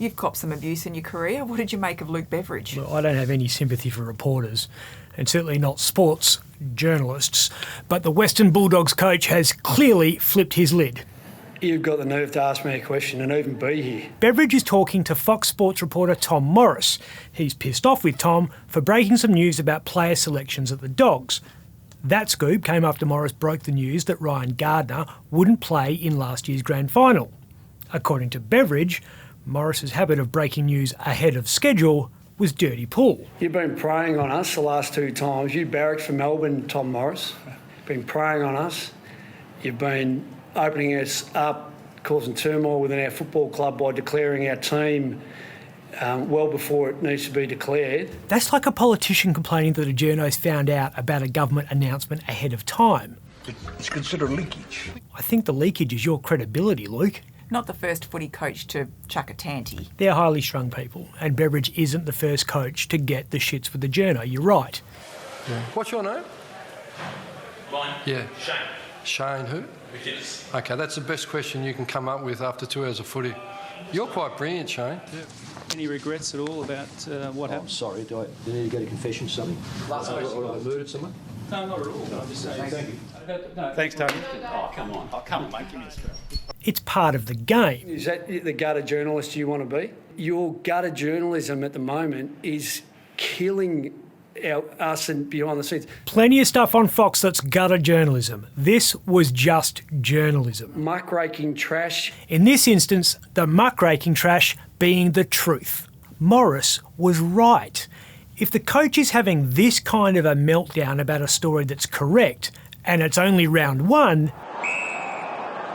You've copped some abuse in your career. What did you make of Luke Beveridge? Well, I don't have any sympathy for reporters, and certainly not sports journalists, but the Western Bulldogs coach has clearly flipped his lid. You've got the nerve to ask me a question and even be here. Beveridge is talking to Fox Sports reporter Tom Morris. He's pissed off with Tom for breaking some news about player selections at the Dogs. That scoop came after Morris broke the news that Ryan Gardner wouldn't play in last year's grand final. According to Beveridge, Morris's habit of breaking news ahead of schedule was dirty pool. You've been preying on us the last 2 times. You barracked for Melbourne, Tom Morris. Been preying on us. You've been opening us up, causing turmoil within our football club by declaring our team well before it needs to be declared. That's like a politician complaining that a journo's found out about a government announcement ahead of time. It's considered leakage. I think the leakage is your credibility, Luke. Not the first footy coach to chuck a tanty. They're highly strung people, and Beveridge isn't the first coach to get the shits with the journo. You're right. Yeah. What's your name? Mine? Yeah. Shane. Shane who? McGinnis. Okay, that's the best question you can come up with after 2 hours of footy. You're quite brilliant, Shane. Yeah. Any regrets at all about what happened? Sorry, do you need to go to confession or something? Last night, I murdered someone? No, not at all. I'm just saying. Thank you. Thanks, Tony. Oh, come on. Oh, come on, mate. Give me this. It's part of the game. Is that the gutter journalist you want to be? Your gutter journalism at the moment is killing us and behind the scenes. Plenty of stuff on Fox that's gutter journalism. This was just journalism. Muckraking trash. In this instance, the muckraking trash being the truth. Morris was right. If the coach is having this kind of a meltdown about a story that's correct, and it's only round 1...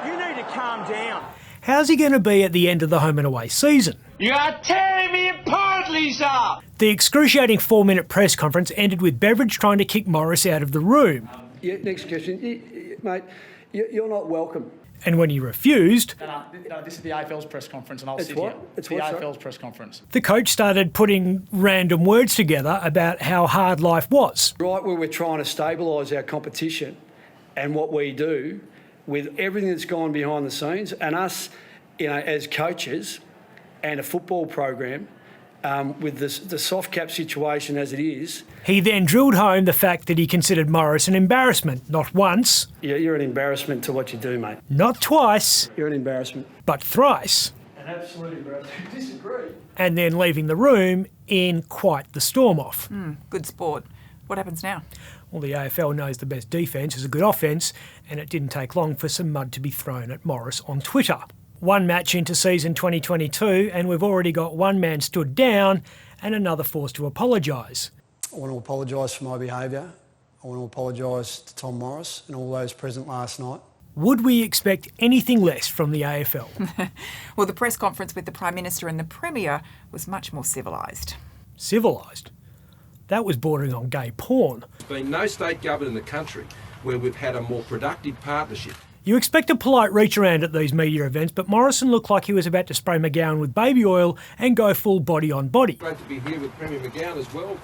You need to calm down. How's he going to be at the end of the home and away season? You are tearing me apart, Lisa! The excruciating 4-minute press conference ended with Beveridge trying to kick Morris out of the room. Next question. Mate, you're not welcome. And when he refused... No, this is the AFL's press conference and I'll sit here. It's the AFL's press conference. The coach started putting random words together about how hard life was. Right where we're trying to stabilise our competition and what we do with everything that's gone behind the scenes and us, as coaches and a football program, with the soft cap situation as it is. He then drilled home the fact that he considered Morris an embarrassment, not once. Yeah, you're an embarrassment to what you do, mate. Not twice. You're an embarrassment. But thrice. An absolute embarrassment. Disagree. And then leaving the room in quite the storm-off. Good sport. What happens now? Well, the AFL knows the best defence is a good offence, and it didn't take long for some mud to be thrown at Morris on Twitter. 1 match into season 2022, and we've already got 1 man stood down and another forced to apologise. I want to apologise for my behaviour. I want to apologise to Tom Morris and all those present last night. Would we expect anything less from the AFL? Well, the press conference with the Prime Minister and the Premier was much more civilised. Civilised? That was bordering on gay porn. There's been no state government in the country where we've had a more productive partnership. You expect a polite reach around at these media events, but Morrison looked like he was about to spray McGowan with baby oil and go full body on body. Great to be here with Premier McGowan as well.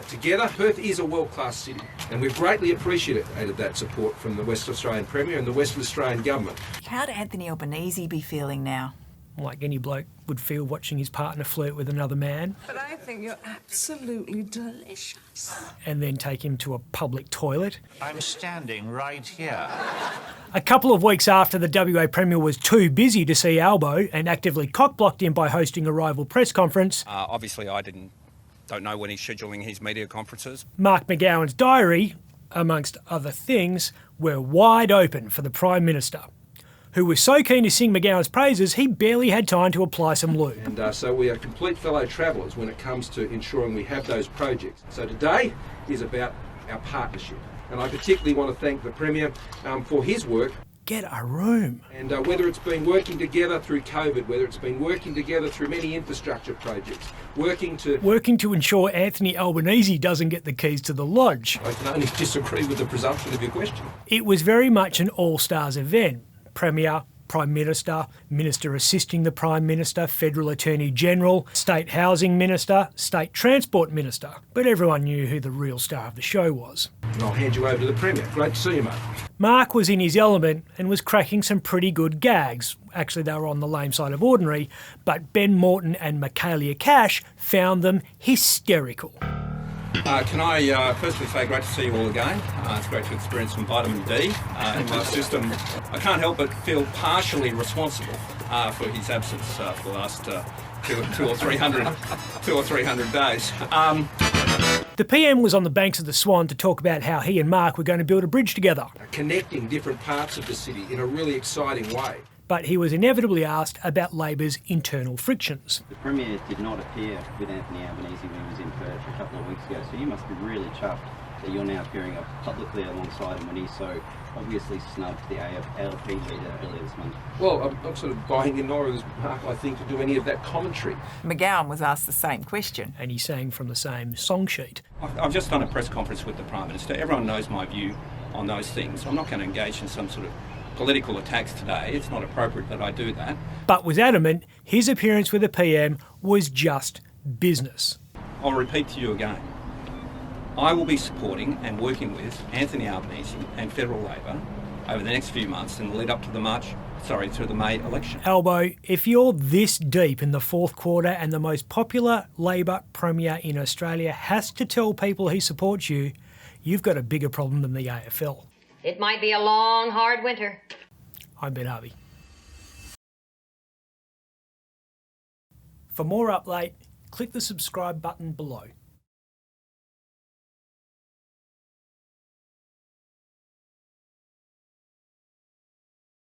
Together, Perth is a world-class city, and we've greatly appreciated that support from the West Australian Premier and the Western Australian Government. How'd Anthony Albanese be feeling now? Like any bloke would feel watching his partner flirt with another man. But I think you're absolutely delicious. And then take him to a public toilet. I'm standing right here. A couple of weeks after the WA Premier was too busy to see Albo and actively cock-blocked him by hosting a rival press conference. Obviously, I don't know when he's scheduling his media conferences. Mark McGowan's diary, amongst other things, were wide open for the Prime Minister, who was so keen to sing McGowan's praises he barely had time to apply some lube. And so we are complete fellow travellers when it comes to ensuring we have those projects. So today is about our partnership. And I particularly want to thank the Premier for his work. Get a room. And whether it's been working together through COVID, whether it's been working together through many infrastructure projects, working to ensure Anthony Albanese doesn't get the keys to the lodge. I can only disagree with the presumption of your question. It was very much an all-stars event. Premier, Prime Minister, Minister assisting the Prime Minister, Federal Attorney General, State Housing Minister, State Transport Minister. But everyone knew who the real star of the show was. And I'll hand you over to the Premier. Great to see you, mate. Mark was in his element and was cracking some pretty good gags. Actually, they were on the lame side of ordinary, but Ben Morton and Michaelia Cash found them hysterical. Can I firstly say great to see you all again. It's great to experience some vitamin D in my system. I can't help but feel partially responsible for his absence for the last 200 or 300 days. The PM was on the banks of the Swan to talk about how he and Mark were going to build a bridge together. Connecting different parts of the city in a really exciting way. But he was inevitably asked about Labor's internal frictions. The Premier did not appear with Anthony Albanese when he was in Perth a couple of weeks ago, so you must be really chuffed that you're now appearing up publicly alongside him when he so obviously snubbed the ALP leader earlier this month. Well, I'm sort of buying in Norris, Mark, I think, to do any of that commentary. McGowan was asked the same question. And he sang from the same song sheet. I've just done a press conference with the Prime Minister. Everyone knows my view on those things. I'm not going to engage in some sort of political attacks today. It's not appropriate that I do that. But was adamant his appearance with the PM was just business. I'll repeat to you again. I will be supporting and working with Anthony Albanese and Federal Labor over the next few months in the lead up to the May election. Albo, if you're this deep in the fourth quarter and the most popular Labor Premier in Australia has to tell people he supports you, you've got a bigger problem than the AFL. It might be a long, hard winter. I'm Ben Harvey. For more Up Late, click the subscribe button below.